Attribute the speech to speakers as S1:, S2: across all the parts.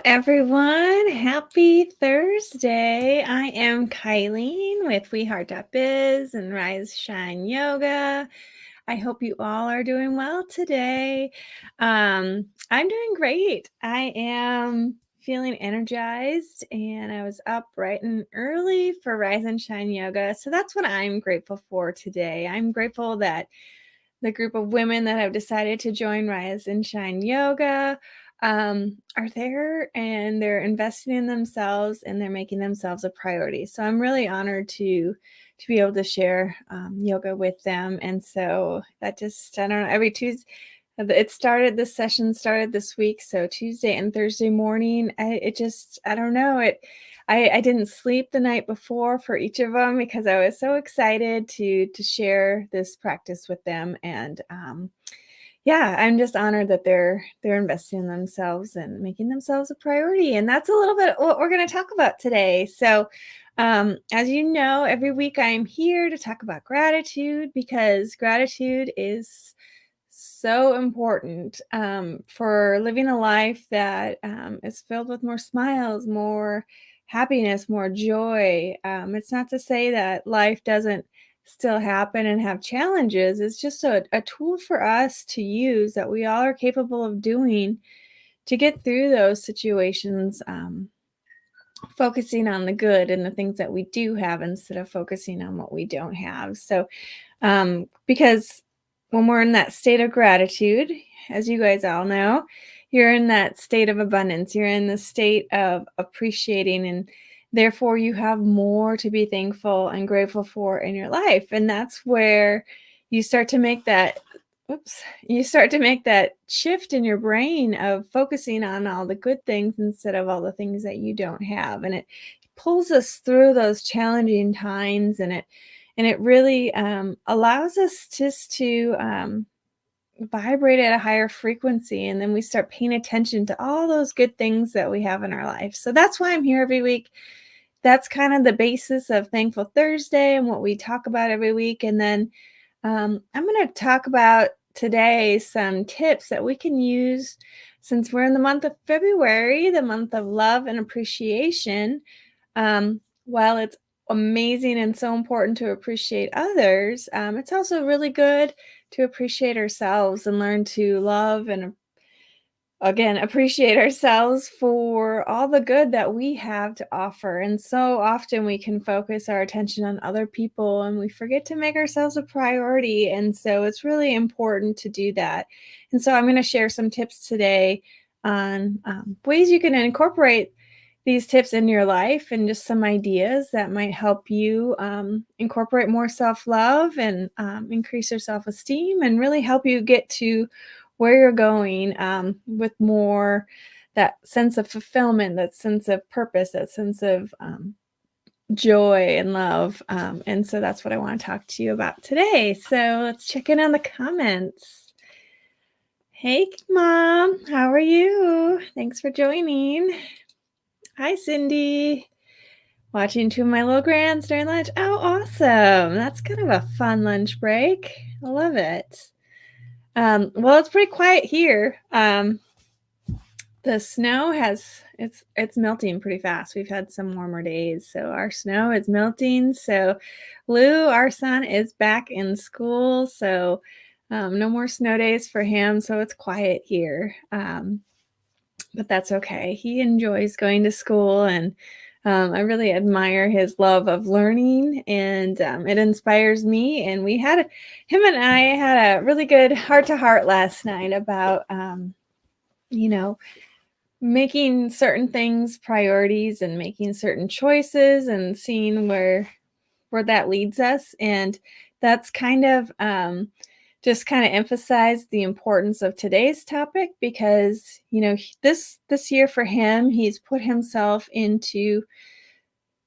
S1: everyone. Happy Thursday. I am Kylene with WeHeart.biz and Rise Shine Yoga. I hope you all are doing well today. I'm doing great. I am feeling energized and I was up bright and early for Rise and Shine Yoga. So that's what I'm grateful for today. I'm grateful that the group of women that have decided to join Rise and Shine Yoga are there and they're investing in themselves and they're making themselves a priority. So I'm really honored to be able to share yoga with them. And so that just, I don't know, every Tuesday, this session started this week. So Tuesday and Thursday morning, I don't know, I didn't sleep the night before for each of them because I was so excited to share this practice with them. And yeah, I'm just honored that they're investing in themselves and making themselves a priority. And that's a little bit what we're going to talk about today. So as you know, every week I'm here to talk about gratitude because gratitude is so important for living a life that is filled with more smiles, more happiness, more joy. It's not to say that life doesn't still happen and have challenges. It's just a tool for us to use that we all are capable of doing to get through those situations, focusing on the good and the things that we do have instead of focusing on what we don't have. So because when we're in that state of gratitude, as you guys all know, you're in that state of abundance. You're in the state of appreciating, and therefore you have more to be thankful and grateful for in your life. And that's where you start to make that shift in your brain of focusing on all the good things instead of all the things that you don't have. And it pulls us through those challenging times, and it really allows us just to vibrate at a higher frequency. And then we start paying attention to all those good things that we have in our life. So that's why I'm here every week. That's kind of the basis of Thankful Thursday and what we talk about every week. And then I'm going to talk about today some tips that we can use since we're in the month of February, the month of love and appreciation. While it's amazing and so important to appreciate others, it's also really good to appreciate ourselves and learn to love and again appreciate ourselves for all the good that we have to offer. And so often we can focus our attention on other people and we forget to make ourselves a priority. And so it's really important to do that. And so I'm going to share some tips today on ways you can incorporate these tips in your life and just some ideas that might help you incorporate more self-love and increase your self-esteem and really help you get to where you're going with more that sense of fulfillment, that sense of purpose, that sense of joy and love. And so that's what I want to talk to you about today. So let's check in on the comments. Hey, Mom, how are you? Thanks for joining. Hi, Cindy. Watching two of my little grands during lunch. Oh, awesome. That's kind of a fun lunch break. I love it. Well, it's pretty quiet here. The snow it's melting pretty fast. We've had some warmer days, so our snow is melting. So Lou, our son, is back in school, so no more snow days for him. So it's quiet here. But that's okay. He enjoys going to school, and I really admire his love of learning, and it inspires me. And him and I had a really good heart-to-heart last night about, making certain things priorities and making certain choices and seeing where that leads us. And that's kind of just kind of emphasize the importance of today's topic because, this year for him, he's put himself into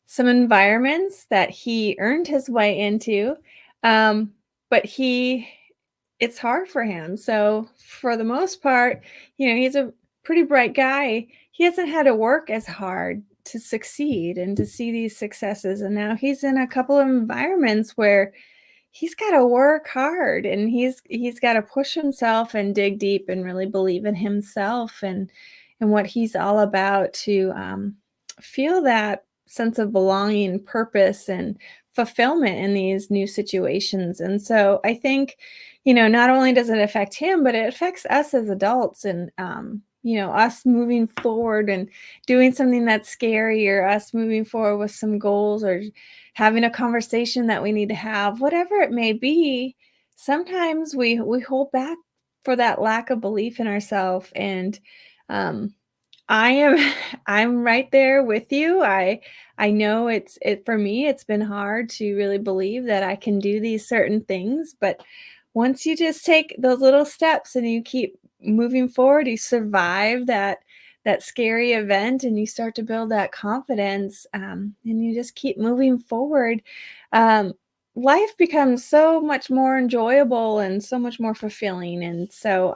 S1: some environments that he earned his way into. But it's hard for him. So for the most part, he's a pretty bright guy. He hasn't had to work as hard to succeed and to see these successes. And now he's in a couple of environments where he's got to work hard and he's got to push himself and dig deep and really believe in himself. And and what he's all about to feel that sense of belonging, purpose, and fulfillment in these new situations. And so I think, not only does it affect him, but it affects us as adults and, us moving forward and doing something that's scary, or us moving forward with some goals, or having a conversation that we need to have, whatever it may be. Sometimes we hold back for that lack of belief in ourselves. And um, I am I'm right there with you. I know it for me, it's been hard to really believe that I can do these certain things, but once you just take those little steps and you keep moving forward, you survive that scary event, and you start to build that confidence, and you just keep moving forward. Um, Life becomes so much more enjoyable and so much more fulfilling, and so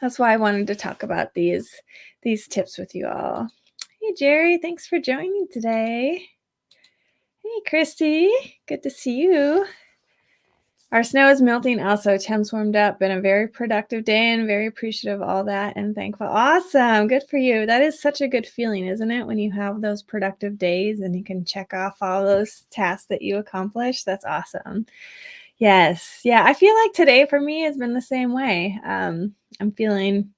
S1: that's why I wanted to talk about these tips with you all. Hey, Jerry, thanks for joining today. Hey, Christy, good to see you. Our snow is melting also. Temps warmed up. Been a very productive day and very appreciative of all that and thankful. Awesome. Good for you. That is such a good feeling, isn't it? When you have those productive days and you can check off all those tasks that you accomplished. That's awesome. Yes. Yeah. I feel like today for me has been the same way. I'm feeling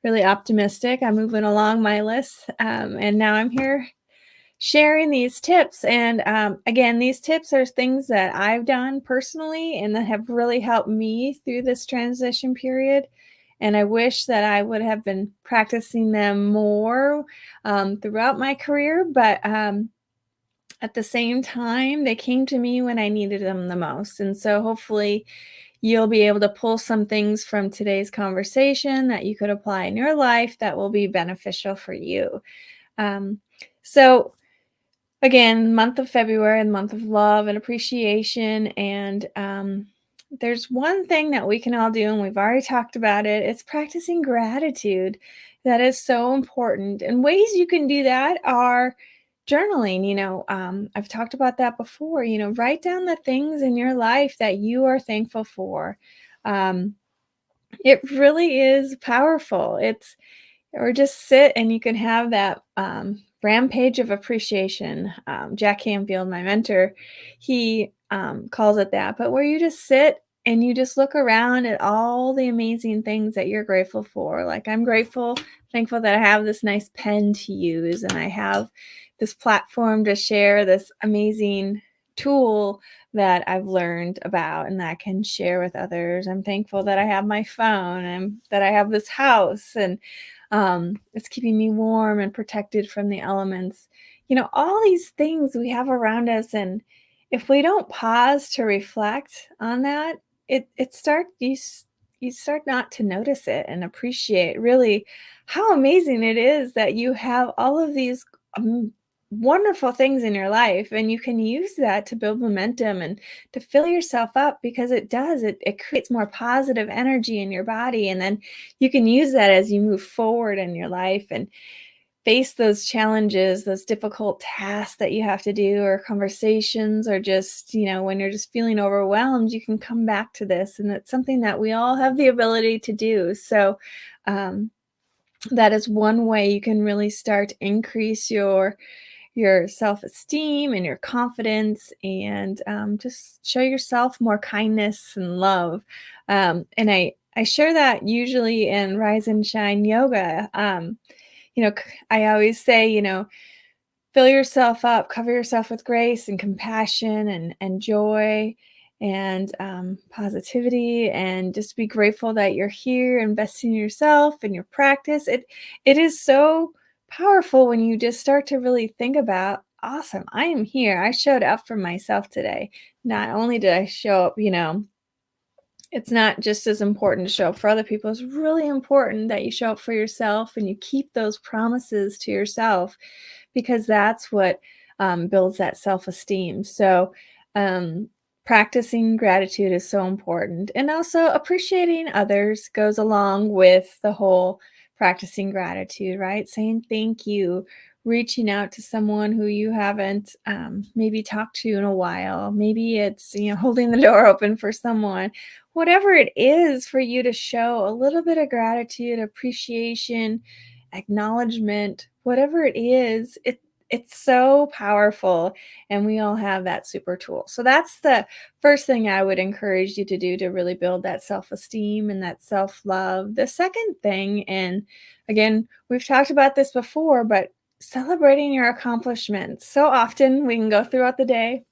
S1: really optimistic. I'm moving along my list. And now I'm here sharing these tips. And again, these tips are things that I've done personally and that have really helped me through this transition period. And I wish that I would have been practicing them more throughout my career. But at the same time, they came to me when I needed them the most. And so hopefully you'll be able to pull some things from today's conversation that you could apply in your life that will be beneficial for you. Um, so again, month of February, the month of love and appreciation. And there's one thing that we can all do, and we've already talked about it. It's practicing gratitude. That is so important. And ways you can do that are journaling. I've talked about that before. Write down the things in your life that you are thankful for. Um, it really is powerful. Or just sit and you can have that rampage of appreciation. Jack Canfield, my mentor, he calls it that, but where you just sit and you just look around at all the amazing things that you're grateful for. Like, I'm thankful that I have this nice pen to use, and I have this platform to share this amazing tool that I've learned about and that I can share with others. I'm thankful that I have my phone and that I have this house, and it's keeping me warm and protected from the elements. All these things we have around us, and if we don't pause to reflect on that, it start you start not to notice it and appreciate really how amazing it is that you have all of these um, wonderful things in your life, and you can use that to build momentum and to fill yourself up, because it creates more positive energy in your body, and then you can use that as you move forward in your life and face those challenges, those difficult tasks that you have to do, or conversations, or just, when you're just feeling overwhelmed, you can come back to this. And it's something that we all have the ability to do. So, um, that is one way you can really start to increase your self-esteem and your confidence, and just show yourself more kindness and love. And I share that usually in Rise and Shine Yoga. I always say, fill yourself up, cover yourself with grace and compassion and joy and positivity, and just be grateful that you're here, investing in yourself and your practice. It is so powerful when you just start to really think about, awesome, I am here. I showed up for myself today. Not only did I show up, it's not just as important to show up for other people. It's really important that you show up for yourself and you keep those promises to yourself, because that's what builds that self-esteem. So, um, practicing gratitude is so important. And also appreciating others goes along with the whole practicing gratitude, right? Saying thank you, reaching out to someone who you haven't maybe talked to in a while. Maybe it's, holding the door open for someone. Whatever it is for you to show a little bit of gratitude, appreciation, acknowledgement, whatever it is, it's so powerful, and we all have that super tool. So that's the first thing I would encourage you to do to really build that self-esteem and that self-love. The second thing, and again, we've talked about this before, but celebrating your accomplishments. So often we can go throughout the day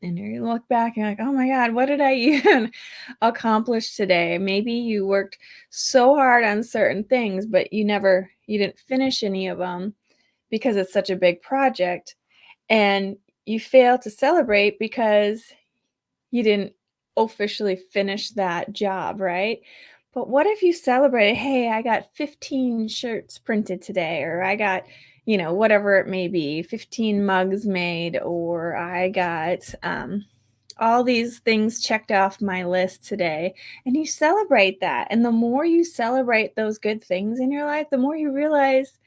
S1: and you look back and you're like, oh my God, what did I even accomplish today? Maybe you worked so hard on certain things, but you didn't finish any of them because it's such a big project. And you fail to celebrate because you didn't officially finish that job, right? But what if you celebrated, hey, I got 15 shirts printed today, or I got, whatever it may be, 15 mugs made, or I got all these things checked off my list today. And you celebrate that. And the more you celebrate those good things in your life, the more you realize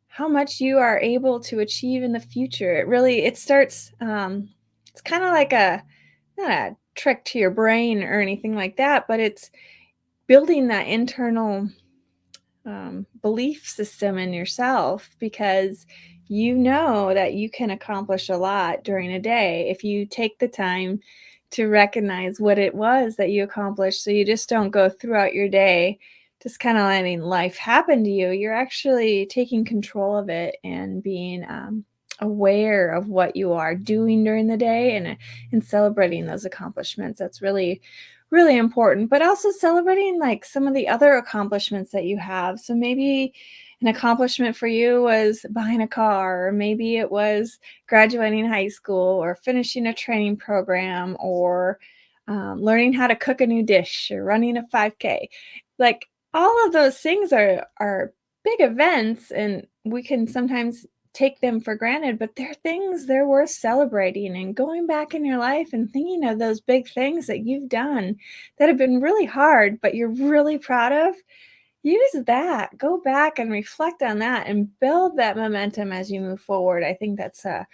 S1: how much you are able to achieve in the future. It starts, it's kind of like not a trick to your brain or anything like that, but it's building that internal belief system in yourself, because you know that you can accomplish a lot during a day if you take the time to recognize what it was that you accomplished. So you just don't go throughout your day just kind of letting life happen to you. You're actually taking control of it and being aware of what you are doing during the day, and celebrating those accomplishments. That's really, really important, but also celebrating like some of the other accomplishments that you have. So maybe an accomplishment for you was buying a car, or maybe it was graduating high school, or finishing a training program, or learning how to cook a new dish, or running a 5K. Like, all of those things are big events, and we can sometimes take them for granted, but they're things they're worth celebrating, and going back in your life and thinking of those big things that you've done that have been really hard, but you're really proud of. Use that. Go back and reflect on that and build that momentum as you move forward. I think that's a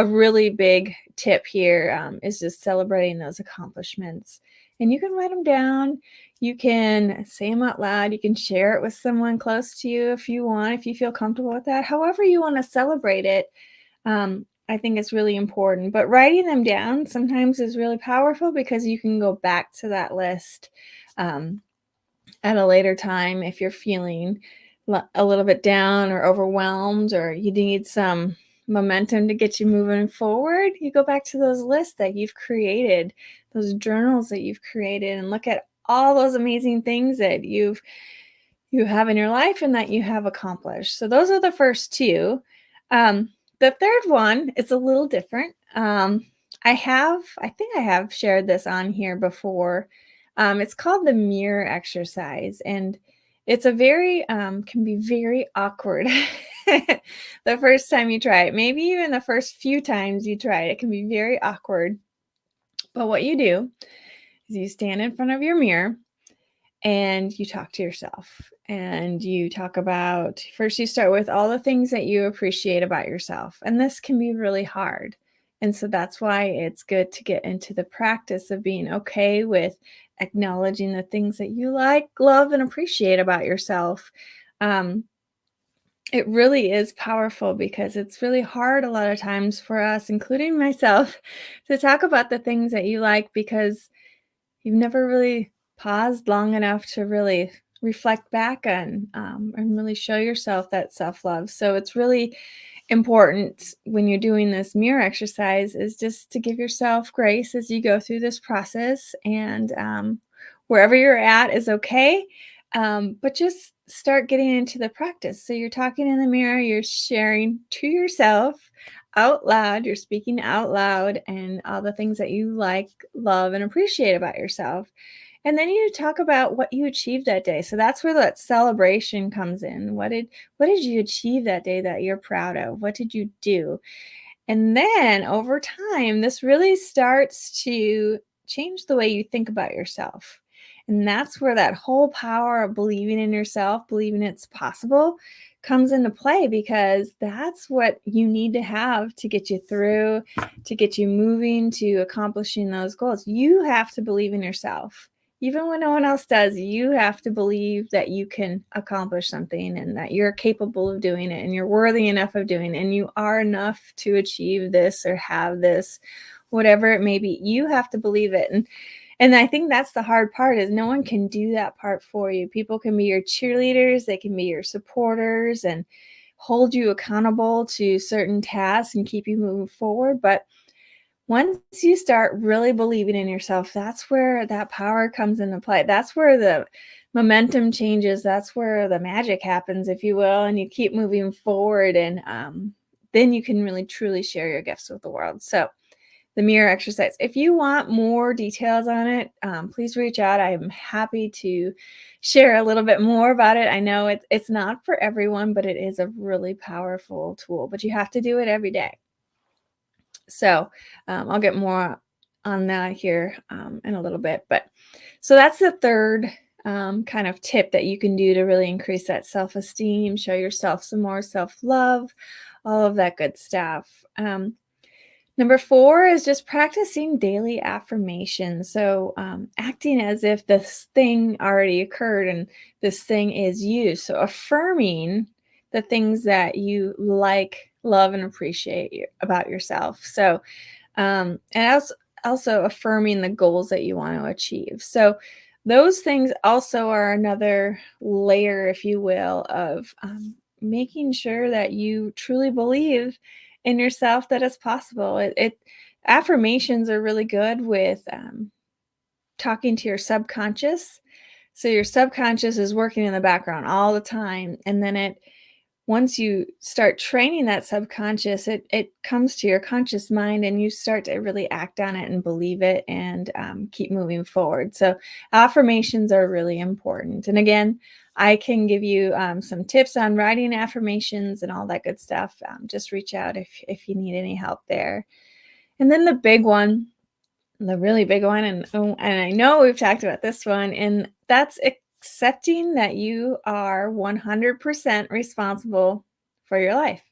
S1: really big tip here, is just celebrating those accomplishments. And you can write them down. You can say them out loud. You can share it with someone close to you if you want, if you feel comfortable with that. However you want to celebrate it, I think it's really important. But writing them down sometimes is really powerful, because you can go back to that list at a later time if you're feeling a little bit down or overwhelmed, or you need some momentum to get you moving forward. You go back to those lists that you've created, those journals that you've created, and look at all those amazing things that you have in your life and that you have accomplished. So those are the first two. The third one is a little different. I think I have shared this on here before. It's called the mirror exercise, and it's can be very awkward the first time you try it. Maybe even the first few times you try it, it can be very awkward. But what you do is you stand in front of your mirror and you talk to yourself, and you talk about, first you start with all the things that you appreciate about yourself, and this can be really hard. And so that's why it's good to get into the practice of being okay with acknowledging the things that you like, love, and appreciate about yourself. um, it really is powerful, because it's really hard a lot of times for us, including myself, to talk about the things that you like, because you've never really paused long enough to really reflect back on, and really show yourself that self-love. So it's really important when you're doing this mirror exercise, is just to give yourself grace as you go through this process, and wherever you're at is okay. But just start getting into the practice. So you're talking in the mirror, you're sharing to yourself out loud, you're speaking out loud, and all the things that you like, love, and appreciate about yourself. And then you talk about what you achieved that day. So that's where that celebration comes in. What did you achieve that day that you're proud of? What did you do? And then over time, this really starts to change the way you think about yourself. And that's where that whole power of believing in yourself, believing it's possible, comes into play, because that's what you need to have to get you through, to get you moving, to accomplishing those goals. You have to believe in yourself. Even when no one else does, you have to believe that you can accomplish something and that you're capable of doing it and you're worthy enough of doing it and you are enough to achieve this or have this, whatever it may be. You have to believe it. And I think that's the hard part is no one can do that part for you. People can be your cheerleaders, they can be your supporters and hold you accountable to certain tasks and keep you moving forward. But once you start really believing in yourself, that's where that power comes into play. That's where the momentum changes. That's where the magic happens, if you will, and you keep moving forward. And then you can really truly share your gifts with the world. So, the mirror exercise. If you want more details on it, please reach out. I'm happy to share a little bit more about it. I know it's not for everyone, but it is a really powerful tool. But you have to do it every day. So I'll get more on that here in a little bit. But so that's the third kind of tip that you can do to really increase that self-esteem, show yourself some more self-love, all of that good stuff. Number 4 is just practicing daily affirmations. So, acting as if this thing already occurred and this thing is you. So, affirming the things that you like, love, and appreciate about yourself. So, and also affirming the goals that you want to achieve. So, those things also are another layer, if you will, of making sure that you truly believe in yourself that it's possible. It affirmations are really good with talking to your subconscious. So your subconscious is working in the background all the time, and then it once you start training that subconscious, it comes to your conscious mind, and you start to really act on it and believe it, and keep moving forward. So affirmations are really important. And again, I can give you some tips on writing affirmations and all that good stuff. Just reach out if you need any help there. And then the big one, the really big one, and I know we've talked about this one, and that's accepting that you are 100% responsible for your life.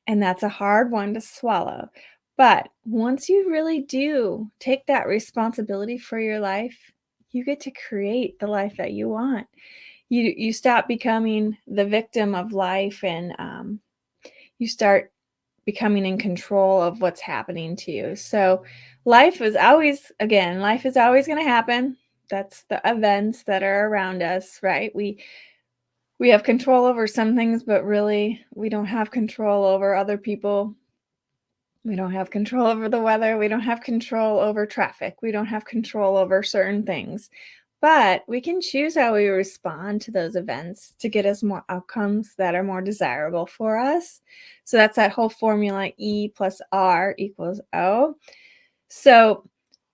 S1: And that's a hard one to swallow. But once you really do take that responsibility for your life, you get to create the life that you want. You stop becoming the victim of life, and you start becoming in control of what's happening to you. So life is always going to happen. That's the events that are around us, right? We have control over some things, but really we don't have control over other people. We don't have control over the weather. We don't have control over traffic. We don't have control over certain things. But we can choose how we respond to those events to get us more outcomes that are more desirable for us. So that's that whole formula E plus R equals O. So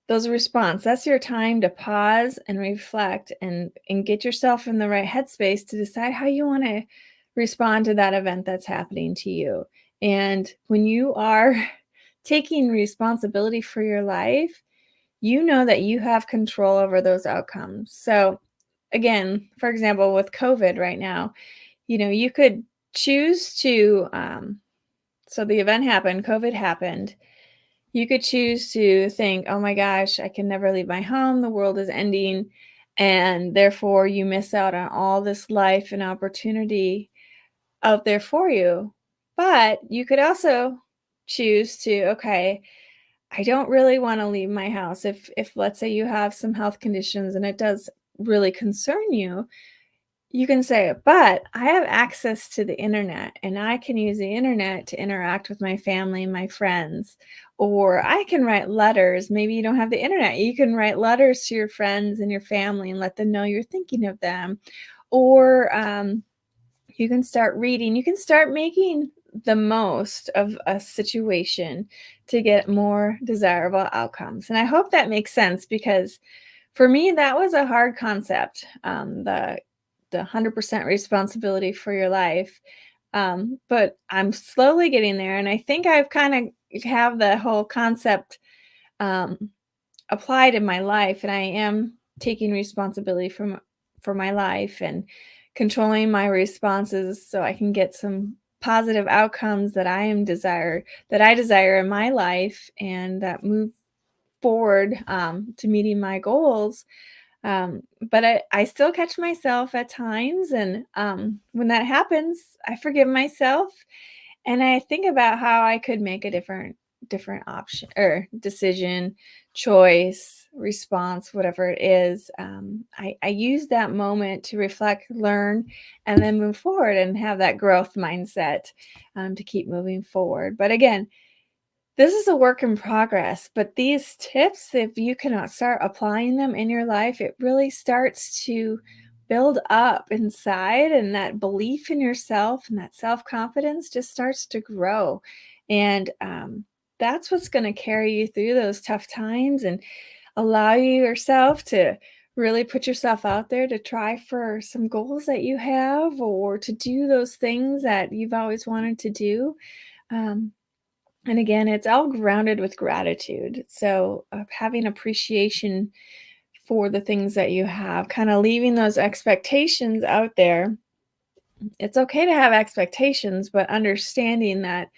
S1: those response, that's your time to pause and reflect and get yourself in the right headspace to decide how you want to respond to that event that's happening to you. And when you are taking responsibility for your life, you know that you have control over those outcomes. So again, for example, with COVID right now, you could choose to, so the event happened, COVID happened. You could choose to think, oh my gosh, I can never leave my home. The world is ending. And therefore, you miss out on all this life and opportunity out there for you. But you could also choose to, okay, I don't really want to leave my house. If let's say you have some health conditions and it does really concern you, you can say, but I have access to the internet and I can use the internet to interact with my family and my friends. Or I can write letters. Maybe you don't have the internet. You can write letters to your friends and your family and let them know you're thinking of them. Or you can start reading. You can start making the most of a situation to get more desirable outcomes. And I hope that makes sense because for me, that was a hard concept. The 100% responsibility for your life. But I'm slowly getting there. And I think I've kind of have the whole concept um, applied in my life. And I am taking responsibility for my life and controlling my responses so I can get some positive outcomes that I desire in my life and that move forward to meeting my goals. But I still catch myself at times, and when that happens, I forgive myself and I think about how I could make a different option or decision, choice, response, whatever it is. I use that moment to reflect, learn, and then move forward and have that growth mindset to keep moving forward. But again, this is a work in progress, but these tips, if you cannot start applying them in your life, it really starts to build up inside, and that belief in yourself and that self confidence just starts to grow. And that's what's going to carry you through those tough times and allow you yourself to really put yourself out there to try for some goals that you have or to do those things that you've always wanted to do. Um, and again, it's all grounded with gratitude. So, having appreciation for the things that you have, kind of leaving those expectations out there. It's okay to have expectations, but understanding that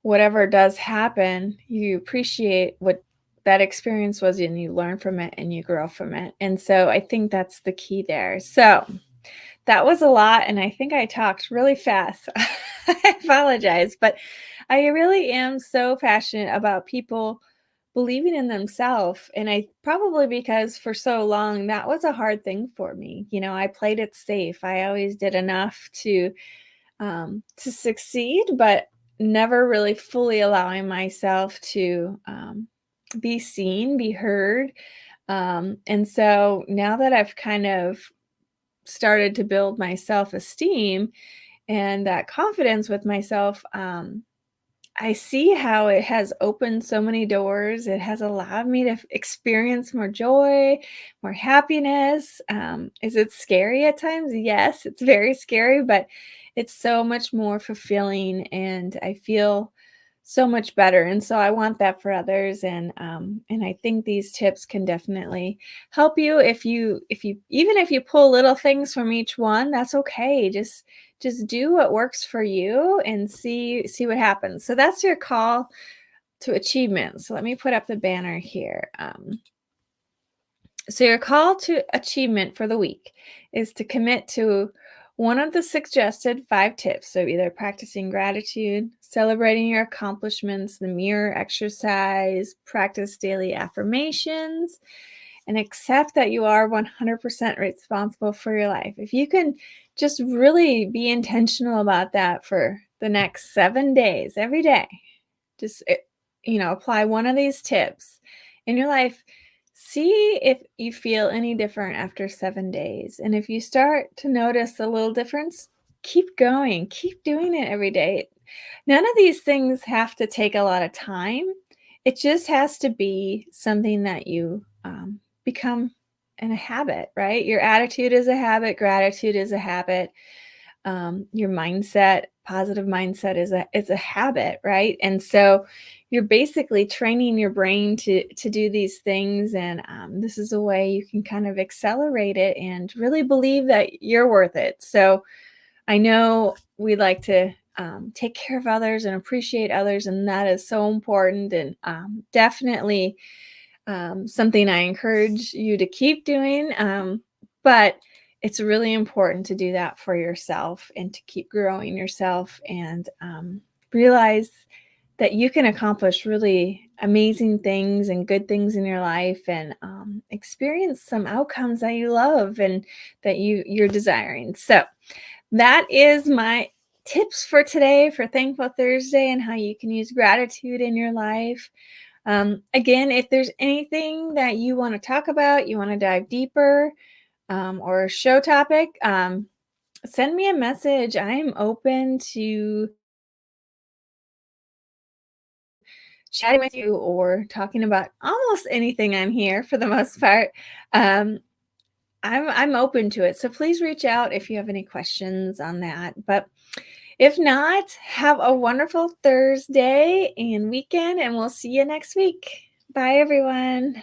S1: whatever does happen, you appreciate what that experience was and you learn from it and you grow from it. And so, I think that's the key there. So, that was a lot, and I think I talked really fast. I apologize, but I really am so passionate about people believing in themselves, and I probably because for so long that was a hard thing for me. I played it safe. I always did enough to succeed, but never really fully allowing myself to be seen, be heard. And so now that I've kind of started to build my self-esteem and that confidence with myself, I see how it has opened so many doors. It has allowed me to experience more joy, more happiness. Is it scary at times? Yes, it's very scary, but it's so much more fulfilling, and I feel so much better. And so I want that for others, and I think these tips can definitely help you. If you even if you pull little things from each one, that's okay. Just do what works for you and see what happens. So that's your call to achievement. So let me put up the banner here. So your call to achievement for the week is to commit to one of the suggested 5 tips. So either practicing gratitude, celebrating your accomplishments, the mirror exercise, practice daily affirmations, and accept that you are 100% responsible for your life. If you can just really be intentional about that for the next 7 days, every day, just apply one of these tips in your life. See if you feel any different after 7 days. And if you start to notice a little difference, keep going. Keep doing it every day. None of these things have to take a lot of time. It just has to be something that you become in a habit, right? Your attitude is a habit, gratitude is a habit, your mindset, positive mindset is a habit, right? And so you're basically training your brain to do these things, and this is a way you can kind of accelerate it and really believe that you're worth it. So I know we like to take care of others and appreciate others, and that is so important, and definitely something I encourage you to keep doing. But it's really important to do that for yourself and to keep growing yourself and realize that you can accomplish really amazing things and good things in your life and experience some outcomes that you love and that you're desiring. So that is my tips for today for Thankful Thursday and how you can use gratitude in your life. Again, if there's anything that you want to talk about, you want to dive deeper, or a show topic, send me a message. I'm open to chatting with you or talking about almost anything on here for the most part. Um, I'm open to it. So please reach out if you have any questions on that. But if not, have a wonderful Thursday and weekend, and we'll see you next week. Bye, everyone.